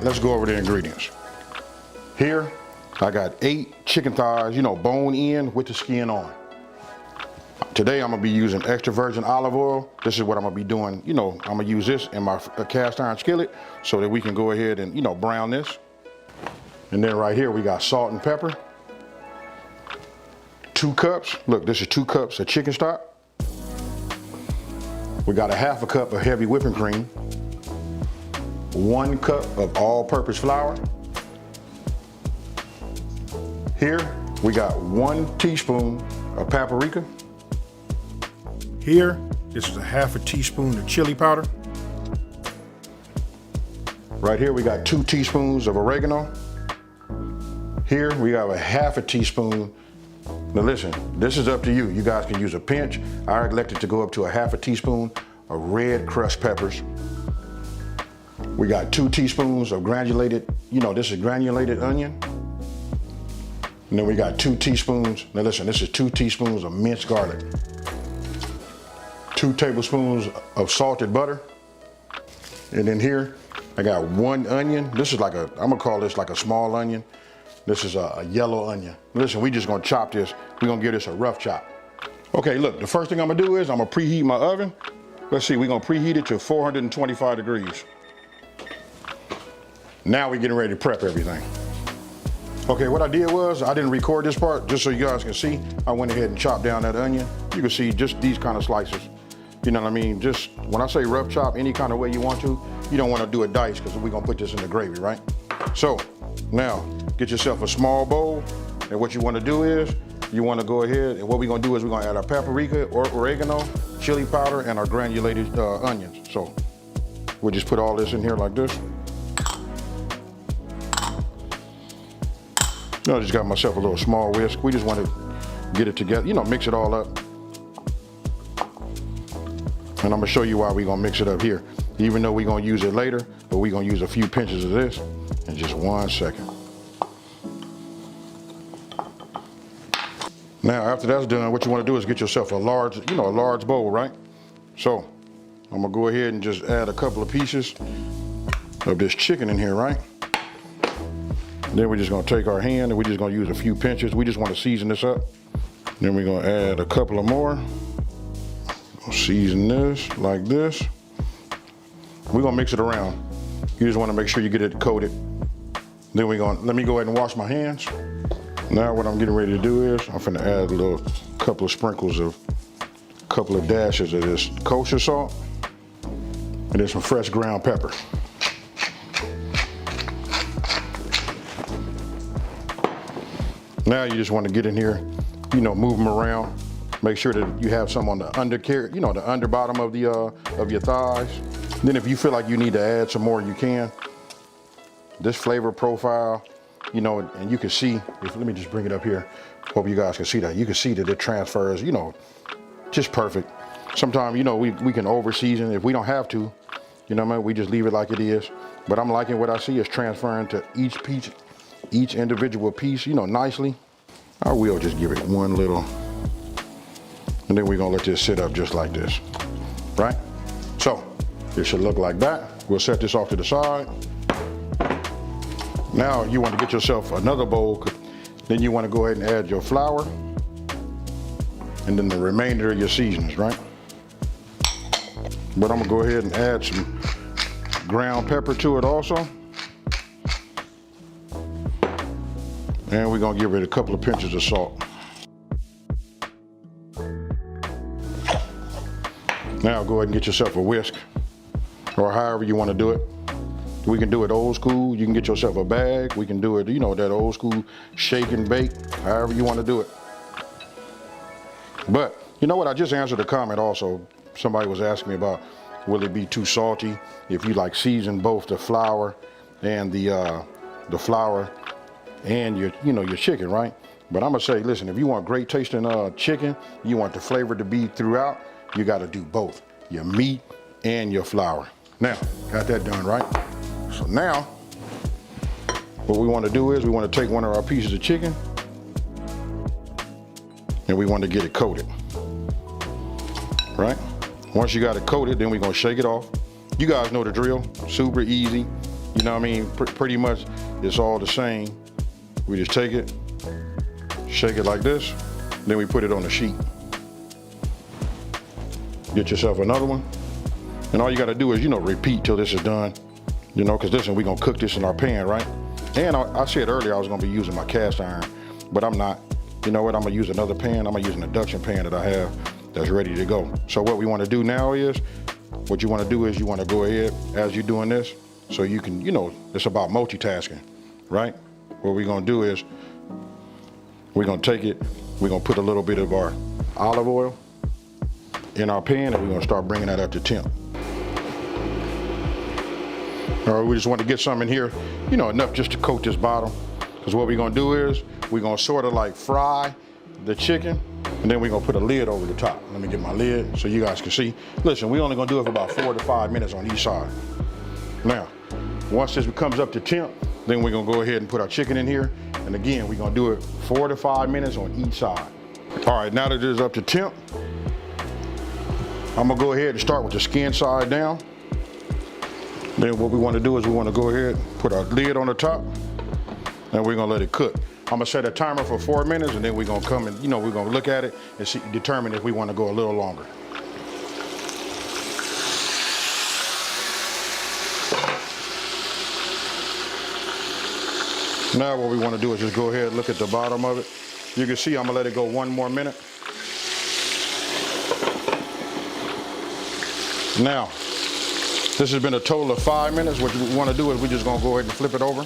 let's go over the ingredients. Here, I got 8 chicken thighs, bone in with the skin on. Today I'm gonna be using extra virgin olive oil. This is what I'm gonna be doing. I'm gonna use this in my cast iron skillet so that we can go ahead and, brown this. And then right here we got salt and pepper. 2 cups, look, this is 2 cups of chicken stock. We got a half a cup of heavy whipping cream. 1 cup of all-purpose flour. Here we got 1 teaspoon of paprika. Here, this is a half a teaspoon of chili powder. Right here we got 2 teaspoons of oregano. Here we have a half a teaspoon. Now listen, this is up to you. You guys can use a pinch. I elected to go up to a half a teaspoon of red crushed peppers. We got 2 teaspoons of granulated, this is granulated onion. And then we got 2 teaspoons, now listen, this is 2 teaspoons of minced garlic. 2 tablespoons of salted butter. And then here, I got 1 onion. This is I'm gonna call this like a small onion. This is a yellow onion. Listen, we just gonna chop this. We're gonna give this a rough chop. Okay, look, the first thing I'm gonna do is I'm gonna preheat my oven. Let's see, we're gonna preheat it to 425 degrees. Now we're getting ready to prep everything. Okay, what I did was, I didn't record this part, just so you guys can see. I went ahead and chopped down that onion. You can see just these kind of slices. You know what I mean? Just, when I say rough chop, any kind of way you want to, you don't want to do a dice because we're gonna put this in the gravy, right? So, now, get yourself a small bowl, and what you want to do is, you want to go ahead, and what we're gonna do is we're gonna add our paprika, or oregano, chili powder, and our granulated onions. So, we'll just put all this in here like this. I just got myself a little small whisk. We just want to get it together, mix it all up. And I'm gonna show you why we're gonna mix it up here. Even though we're gonna use it later, but we're gonna use a few pinches of this in just 1 second. Now, after that's done, what you wanna do is get yourself a large, a large bowl, right? So, I'm gonna go ahead and just add a couple of pieces of this chicken in here, right? Then we're just gonna take our hand and we're just gonna use a few pinches. We just wanna season this up. Then we're gonna add a couple of more. Season this like this. We're gonna mix it around. You just wanna make sure you get it coated. Then let me go ahead and wash my hands. Now what I'm getting ready to do is, I'm finna add a couple of dashes of this kosher salt. And then some fresh ground pepper. Now you just want to get in here, move them around. Make sure that you have some on the undercarriage, the under bottom of your thighs. Then if you feel like you need to add some more, you can. This flavor profile, and you can see, let me just bring it up here. Hope you guys can see that. You can see that it transfers, just perfect. Sometimes, we can over season if we don't have to, we just leave it like it is. But I'm liking what I see is transferring to each individual piece, nicely. I will just give it one little, and then we're gonna let this sit up just like this, right? So, it should look like that. We'll set this off to the side. Now you want to get yourself another bowl. Then you want to go ahead and add your flour, and then the remainder of your seasonings, right? But I'm gonna go ahead and add some ground pepper to it also. And we're gonna give it a couple of pinches of salt. Now go ahead and get yourself a whisk, or however you want to do it. We can do it old school. You can get yourself a bag. We can do it, that old school shake and bake, however you want to do it. But you know what? I just answered a comment also. Somebody was asking me about, will it be too salty if you season both the flour and the flour and your chicken, right? But I'm gonna say, listen, if you want great tasting chicken, you want the flavor to be throughout, you got to do both, your meat and your flour. Now, got that done, right? So now, what we want to do is we want to take one of our pieces of chicken and we want to get it coated, right? Once you got it coated, then we're gonna shake it off. You guys know the drill, super easy. You know what I mean? Pretty much it's all the same. We just take it, shake it like this, then we put it on the sheet. Get yourself another one. And all you gotta do is, you know, repeat till this is done. You know, cause listen, we're gonna cook this in our pan, right? And I said earlier I was gonna be using my cast iron, but I'm not. You know what, I'm gonna use another pan. I'm gonna use an induction pan that I have that's ready to go. So what we wanna do now is, what you wanna do is you wanna go ahead as you're doing this, so you can, you know, it's about multitasking, right? What we're gonna do is, we're gonna take it, we're gonna put a little bit of our olive oil in our pan, and we're gonna start bringing that up to temp. All right, we just want to get some in here, you know, enough just to coat this bottom. Because what we're gonna do is, we're gonna sort of like fry the chicken, and then we're gonna put a lid over the top. Let me get my lid so you guys can see. Listen, we're only gonna do it for about 4 to 5 minutes on each side. Now, once this comes up to temp, then we're gonna go ahead and put our chicken in here. And again, we're gonna do it 4 to 5 minutes on each side. All right, now that it is up to temp, I'm gonna go ahead and start with the skin side down. Then what we want to do is we want to go ahead, put our lid on the top, and we're gonna let it cook. I'm gonna set a timer for 4 minutes, and then we're gonna come and, you know, we're gonna look at it and see, determine if we want to go a little longer. Now what we want to do is just go ahead and look at the bottom of it. You can see I'm gonna let it go 1 more minute. Now, this has been a total of 5 minutes. What we want to do is we're just gonna go ahead and flip it over.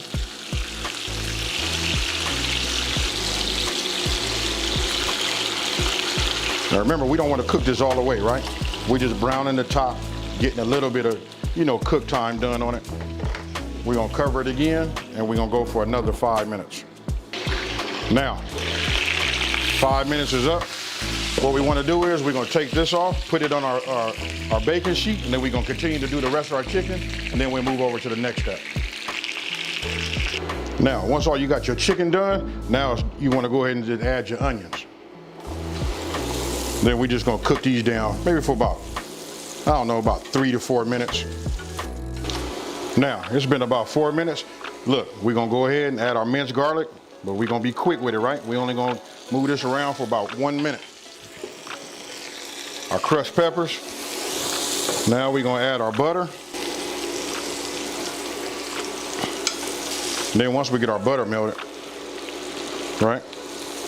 Now remember, we don't want to cook this all the way, right? We're just browning the top, getting a little bit of, you know, cook time done on it. We're gonna cover it again, and we're gonna go for another 5 minutes. Now, 5 minutes is up. What we want to do is we're going to take this off, put it on our baking sheet, and then we're going to continue to do the rest of our chicken, and then we'll move over to the next step. Now, once all you got your chicken done, now you want to go ahead and just add your onions. Then we're just going to cook these down, maybe for about, I don't know, about 3 to 4 minutes. Now, it's been about 4 minutes. Look, we're going to go ahead and add our minced garlic, but we're going to be quick with it, right? We're only going to move this around for about 1 minute. Our crushed peppers. Now we're gonna add our butter. And then once we get our butter melted, right,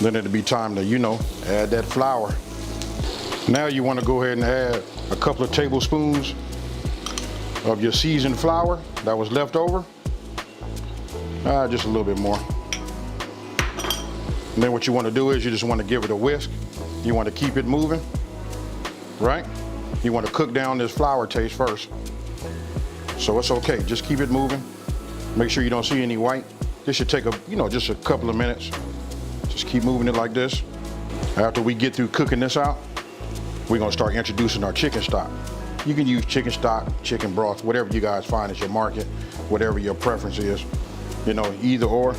then it'll be time to, you know, add that flour. Now you wanna go ahead and add a couple of tablespoons of your seasoned flour that was left over. Just a little bit more. And then what you wanna do is you just wanna give it a whisk. You wanna keep it moving. Right? You want to cook down this flour taste first. So it's okay, just keep it moving. Make sure you don't see any white. This should take just a couple of minutes. Just keep moving it like this. After we get through cooking this out, we're gonna start introducing our chicken stock. You can use chicken stock, chicken broth, whatever you guys find at your market, whatever your preference is, you know, either or.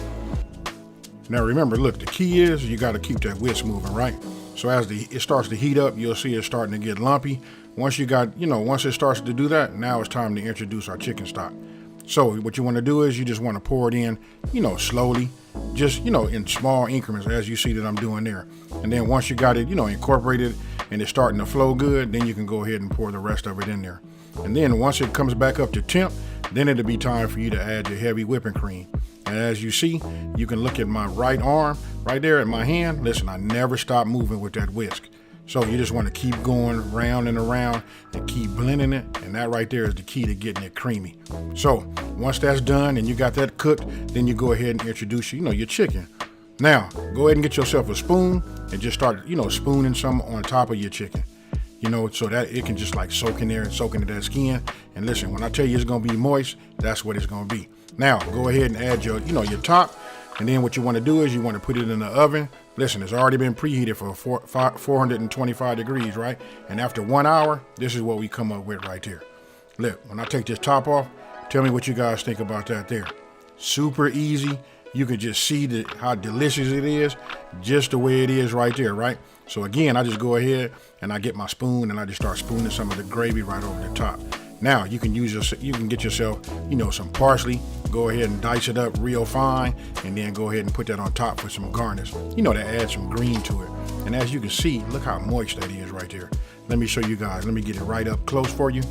Now remember, look, the key is you gotta keep that whisk moving, right? So as it starts to heat up, you'll see it starting to get lumpy. Once it starts to do that, now it's time to introduce our chicken stock. So what you want to do is you just want to pour it in, you know, slowly, just, you know, in small increments, as you see that I'm doing there. And then once you got it, you know, incorporated and it's starting to flow good, then you can go ahead and pour the rest of it in there. And then once it comes back up to temp, then it'll be time for you to add your heavy whipping cream. And as you see, you can look at my right arm, right there at my hand. Listen, I never stop moving with that whisk. So you just want to keep going round and around and keep blending it. And that right there is the key to getting it creamy. So once that's done and you got that cooked, then you go ahead and introduce, you know, your chicken. Now, go ahead and get yourself a spoon and just start, you know, spooning some on top of your chicken. You know, so that it can just like soak in there and soak into that skin. And listen, when I tell you it's gonna be moist, that's what it's gonna be. Now, go ahead and add your, you know, your top. And then what you wanna do is you wanna put it in the oven. Listen, it's already been preheated for 425 degrees, right? And after 1 hour, this is what we come up with right here. Look, when I take this top off, tell me what you guys think about that there. Super easy. You can just see how delicious it is, just the way it is right there, right? So again, I just go ahead and I get my spoon and I just start spooning some of the gravy right over the top. Now you can get yourself, some parsley. Go ahead and dice it up real fine, and then go ahead and put that on top with some garnish. To add some green to it. And as you can see, look how moist that is right there. Let me show you guys. Let me get it right up close for you.